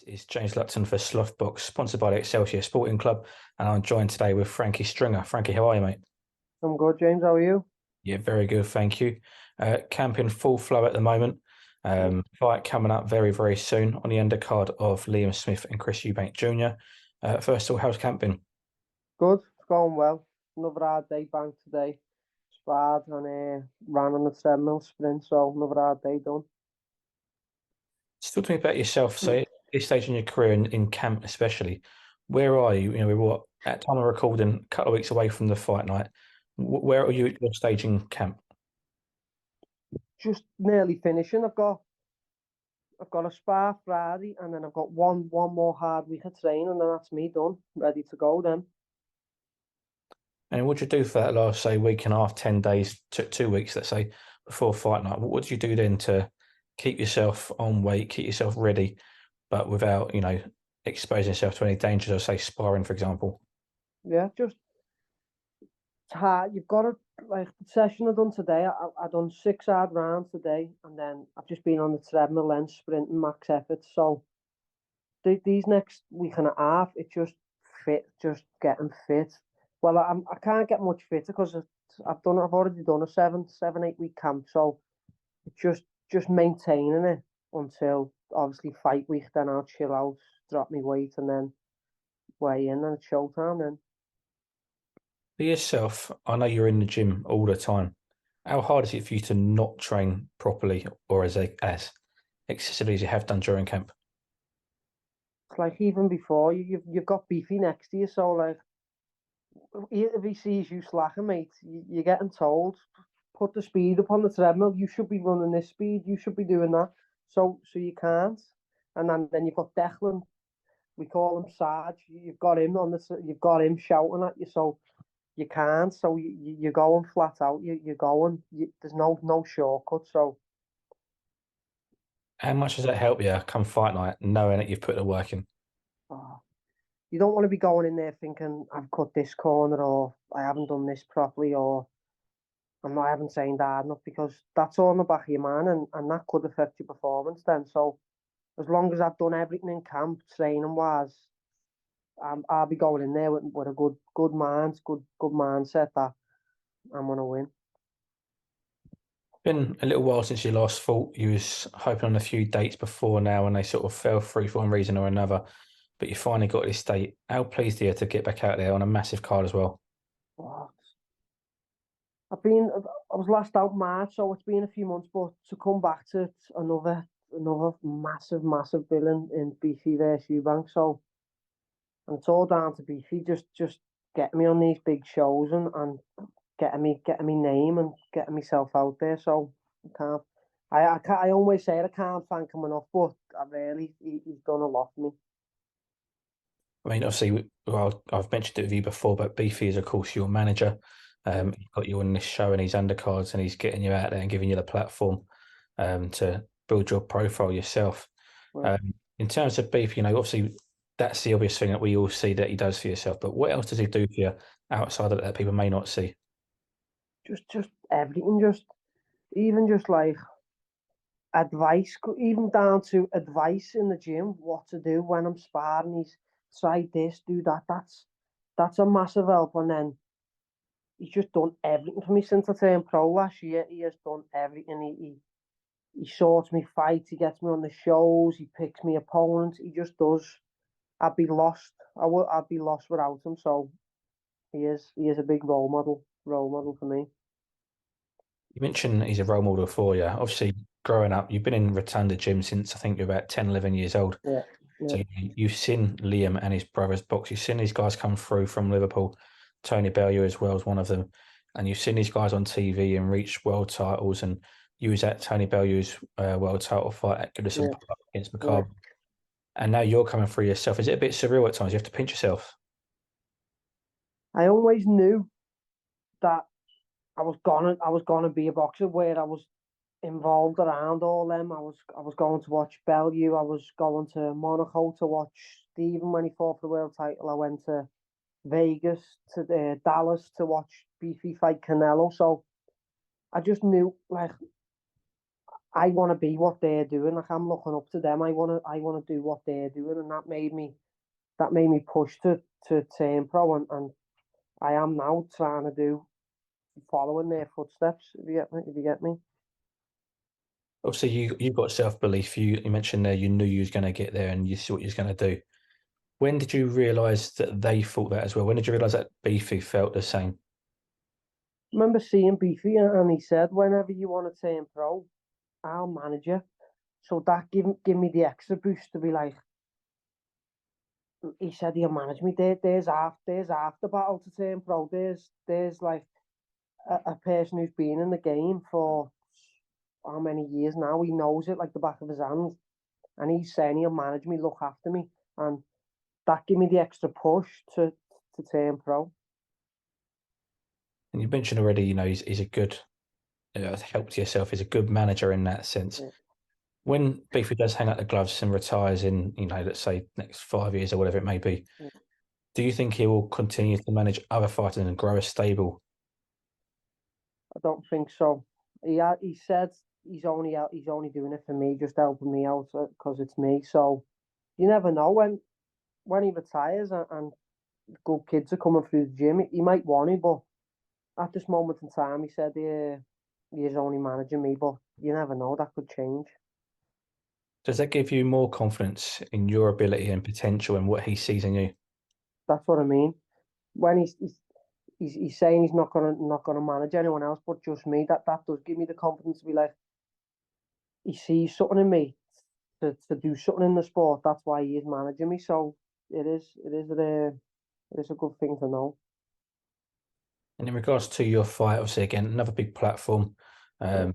It's James Lupton for Slothbox, sponsored by the Excelsior Sporting Club, and I'm joined today with Frankie Stringer. Frankie, how are you, mate? I'm good, James. How are you? Yeah, very good, thank you. Camp in full flow at the moment. Fight coming up very, very soon on the undercard of Liam Smith and Chris Eubank Jr. First of all, how's camp been? Good. It's going well. Another hard day bank today. Sparred and ran on the treadmill sprint, so another hard day done. Just talk to me about yourself. So, at this stage in your career, in camp especially, where are you? You know, we're what, at time of recording, a couple of weeks away from the fight night. Where are you at your stage in camp? Just nearly finishing. I've got a spar Friday, and then I've got one more hard week of training, and then that's me done, ready to go. Then And what do you do for that last, say, week and a half, 10 days, 2 weeks, let's say, before fight night? What do you do then to keep yourself on weight, keep yourself ready, but without, exposing yourself to any dangers of, say, sparring, for example? yeah, just it's hard. You've got to like the session I done today. I done 6 hard rounds today, and then I've just been on the treadmill and sprinting max effort. So these next week and a half, it's just getting fit. Well, I can't get much fitter because I've already done a 8 week camp, so it's just maintaining it until obviously fight week. Then I'll chill out, drop my weight, and then weigh in, and it's showtime. Then For yourself, I know you're in the gym all the time. How hard is it for you to not train properly or as excessively as you have done during camp? it's like even before you've got Beefy next to you, so like if he sees you slacking, mate, you're getting told put the speed up on the treadmill. You should be running this speed. You should be doing that. So you can't. And then you've got Declan. We call him Sarge. You've got him on the. You've got him shouting at you. So you can't. So you're going flat out. You're going. There's no shortcut. So How much does that help you come fight night, knowing that you've put the work in? oh, you don't want to be going in there thinking I've cut this corner or I haven't done this properly or I haven't trained hard enough because that's all in the back of your mind and that could affect your performance then. So as long as I've done everything in camp, training wise, I'll be going in there with a good mindset that I'm gonna win. Been a little while since you last fought. You was hoping on a few dates before now, and they sort of fell through for one reason or another. But you finally got this date. How pleased are you to get back out there on a massive card as well? Oh, I was last out March, so it's been a few months, but to come back to another massive villain in Beefy versus Eubank. So and it's all down to Beefy just getting me on these big shows and getting me name and getting myself out there. So I can't. I always say I can't thank him enough, but he's done a lot for me. I mean, obviously, well, I've mentioned it with you before, but Beefy is, of course, your manager. He's got you on this show and his undercards, and he's getting you out there and giving you the platform to build your profile yourself. Well, In terms of Beefy, obviously, that's the obvious thing that we all see that he does for yourself. But what else does he do for you outside of that people may not see? just everything, just like advice, even down to advice in the gym, what to do when I'm sparring. He's try this, do that. That's a massive help. And then he's just done everything for me since I turned pro last year. He has done everything. He sorts me fights. He gets me on the shows. He picks me opponents. He just does. I'd be lost. I'd be lost without him. So he is a big role model for me. You mentioned he's a role model for you. Obviously, growing up, you've been in Rotunda Gym since I think you're about 10, 11 years old. Yeah, yeah, So you've seen Liam and his brothers box. You've seen these guys come through from Liverpool. Tony Bellew as well as one of them. And you've seen these guys on TV and reach world titles. And you was at Tony Bellew's world title fight at Goodison yeah, Park against yeah. McCarthy. And now you're coming through yourself. Is it a bit surreal at times? You have to pinch yourself. I always knew that I was gonna be a boxer where I was involved around all them. I was going to watch Bellew. I was going to Monaco to watch Stephen when he fought for the world title. I went to Vegas to Dallas to watch Beefy fight Canelo. So I just knew like I want to be what they're doing. Like, I'm looking up to them. I want to do what they're doing, and that made me push to turn pro, and I am now trying to following their footsteps. If you get me. Obviously, you've got self-belief. You mentioned there you knew you was going to get there and you saw what you was going to do. When did you realise that they thought that as well? When did you realise that Beefy felt the same? I remember seeing Beefy, and he said, "Whenever you want to turn pro, I'll manage you." So that give me the extra boost to be like, he said he'll manage me. There's half the battle to turn pro. There's like a person who's been in the game for how many years now. He knows it like the back of his hand, and he's saying he'll manage me, look after me, and that gave me the extra push to turn pro. And you mentioned already, he's a good help to yourself. He's a good manager in that sense. Yeah. When Beefy does hang up the gloves and retires in, let's say next 5 years or whatever it may be, Yeah. do you think he will continue to manage other fighters and grow a stable? I don't think so. He said he's only doing it for me, just helping me out because it's me. So you never know when he retires and good kids are coming through the gym. He might want it, but at this moment in time, he said he is only managing me. But you never know; that could change. Does that give you more confidence in your ability and potential and what he sees in you? That's what I mean. When he's saying he's not gonna manage anyone else but just me, that does give me the confidence to be like, he sees something in me to do something in the sport. That's why he is managing me. So it is a good thing to know. And in regards to your fight, obviously, again, another big platform. Yeah.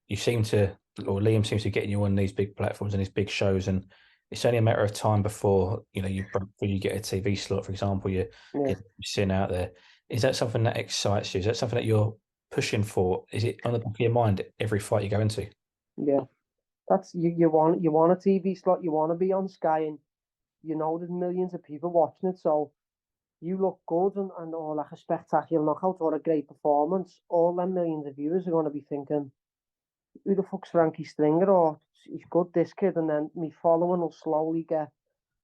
You seem to, or Liam seems to be getting you on these big platforms and these big shows, and it's only a matter of time before you get a TV slot, for example. Yeah. You're sitting out there. Is that something that excites you? Is that something that you're pushing for? Is it on the back of your mind every fight you go into? Yeah. That's you want a TV slot, you want to be on Sky, and you know there's millions of people watching it, so you look good and or like a spectacular knockout or a great performance, all them millions of viewers are going to be thinking, who the fuck's Frankie Stringer, or he's good, this kid, and then me following will slowly get.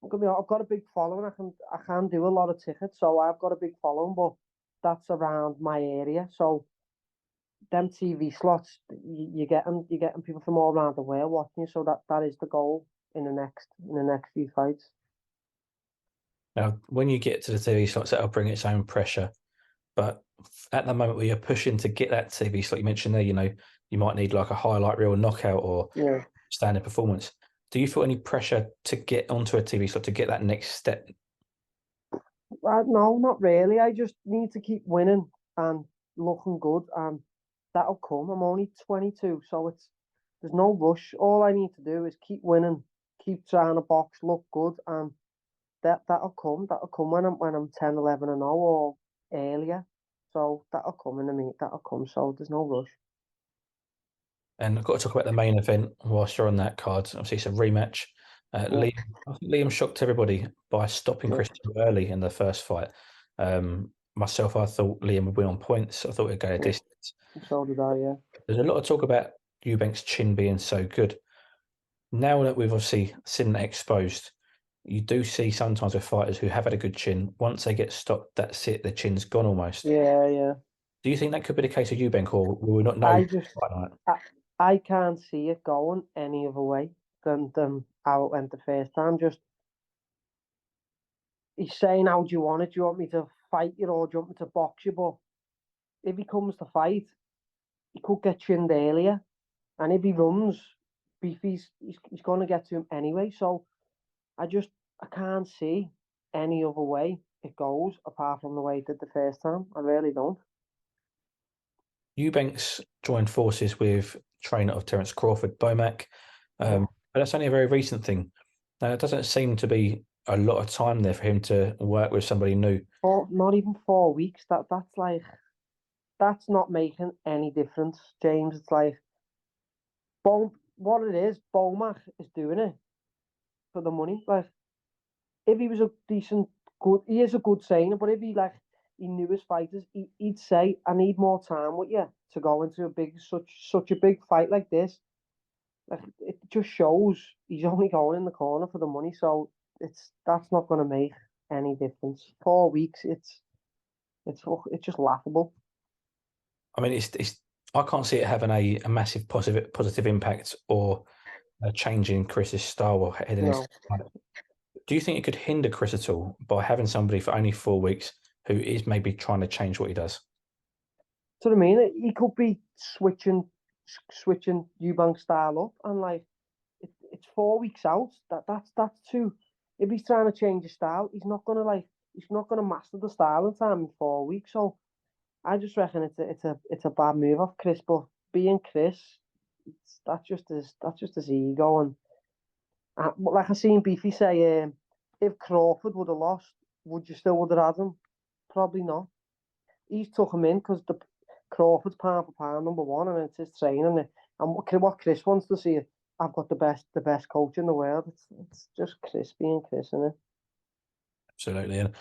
I've got a big following. I can do a lot of tickets, so I've got a big following, but that's around my area. So them TV slots, you're getting people from all around the world watching you. So that is the goal in the next few fights. Now, when you get to the TV slots, that'll bring its own pressure. But at the moment where you're pushing to get that TV slot, you mentioned there, you might need like a highlight reel knockout or Yeah. standard performance. Do you feel any pressure to get onto a TV slot to get that next step? No, not really. I just need to keep winning and looking good, and that'll come. I'm only 22, so there's no rush. All I need to do is keep winning, keep trying to box, look good, and that'll come. That'll come when I'm 10, 11 and 0 or earlier. So that'll come in a minute. That'll come. So there's no rush. And I've got to talk about the main event whilst you're on that card. Obviously, it's a rematch. Yeah. I think Liam shocked everybody by stopping Yeah. Chris early in the first fight. Myself, I thought Liam would win on points. I thought it'd go a Yeah. distance. So did I. Yeah. There's a lot of talk about Eubank's chin being so good. Now that we've obviously seen that exposed, you do see sometimes with fighters who have had a good chin, once they get stopped, that's it, their chin's gone almost. Yeah. Yeah. Do you think that could be the case with Eubank, or will we not know I just quite like that? I can't see it going any other way than how it went the first time. Just he's saying, "How do you want it? Do you want me to fight you or do you want me to box you?" But if he comes to fight, he could get chinned earlier, and if he runs, Beefy's he's going to get to him anyway. So I can't see any other way it goes apart from the way it did the first time. I really don't. Eubanks joined forces with trainer of Terence Crawford, Bomac, Yeah. but that's only a very recent thing. Now, it doesn't seem to be a lot of time there for him to work with somebody new. Not even 4 weeks. That's not making any difference, James. It's like what it is. Bomac is doing it for the money. Like if he was a he is a good trainer, but if he knew his fighters, he'd say, "I need more time with you to go into such a big fight like this." like it just shows he's only going in the corner for the money. So that's not going to make any difference. 4 weeks, it's just laughable. I mean, it's I can't see it having a massive positive impact or a change in Chris's style or heading into No, the fight. Do you think it could hinder Chris at all by having somebody for only 4 weeks who is maybe trying to change what he does? so I mean, he could be switching Eubank style up, and like it's 4 weeks out. That's too. If he's trying to change his style, he's not gonna master the style in time in 4 weeks. So I just reckon it's a bad move off Chris. But being Chris, that's just his ego. And like I seen Beefy say, if Crawford would have lost, would you still would have had him? Probably not. He's took him in because the Crawford's pound for pound #1, and it's his training. And what Chris wants to see, I've got the best coach in the world. It's just Chris being Chris, isn't it? Absolutely. And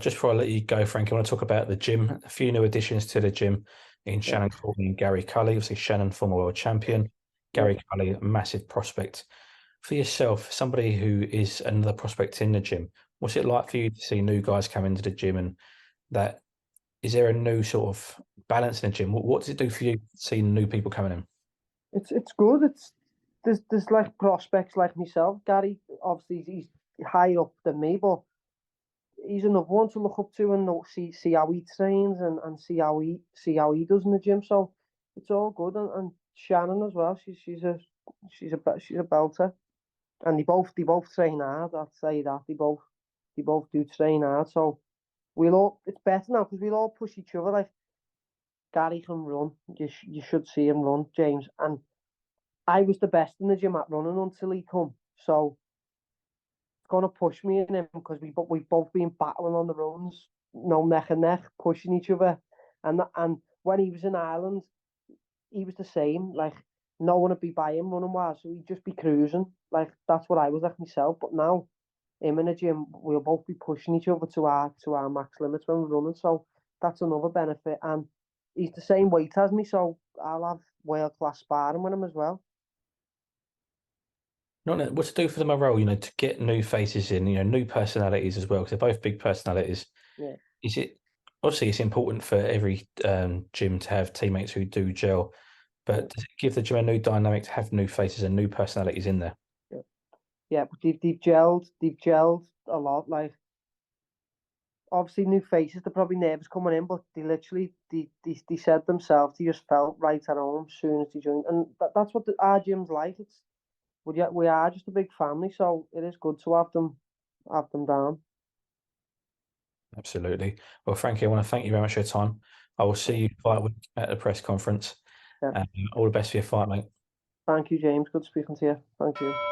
just before I let you go, Frank, I want to talk about the gym. A few new additions to the gym in Yeah, Shannon Courtney and Gary Cully. Obviously, Shannon, former world champion. yeah. Gary Cully, a massive prospect. For yourself, somebody who is another prospect in the gym, what's it like for you to see new guys come into the gym, and that is there a new sort of balance in the gym? What does it do for you seeing new people coming in? It's good. There's like prospects like myself. Gary, obviously he's higher up than me, but he's another one to look up to and see how he trains and see how he does in the gym. So it's all good. And Shannon as well. She's a belter. And they both train hard. I'd say that they both do train hard. So it's better now because we'll all push each other. Like Gary can run. You should see him run, James. And I was the best in the gym at running until he come. So it's gonna push me and him because we've both been battling on the runs, no neck and neck, pushing each other. And when he was in Ireland, he was the same. Like no one would be by him running wise, so he'd just be cruising. Like that's what I was like myself. But now him in the gym, we'll both be pushing each other to our max limits when we're running. So that's another benefit. And he's the same weight as me, so I'll have world class sparring with him as well. Not what to do for the morale, to get new faces in, new personalities as well, because they're both big personalities. Yeah. Is it obviously it's important for every gym to have teammates who do gel, but does it give the gym a new dynamic to have new faces and new personalities in there? Yeah, yeah, but they've gelled a lot. Like obviously new faces, they're probably nervous coming in, but they said themselves they just felt right at home as soon as they joined, and that's what our gym's like. We are just a big family, so it is good to have them down. Absolutely. Well, Frankie, I want to thank you very much for your time. I will see you fight week at the press conference. Yeah. All the best for your fight, mate. Thank you, James. Good speaking to you. Thank you.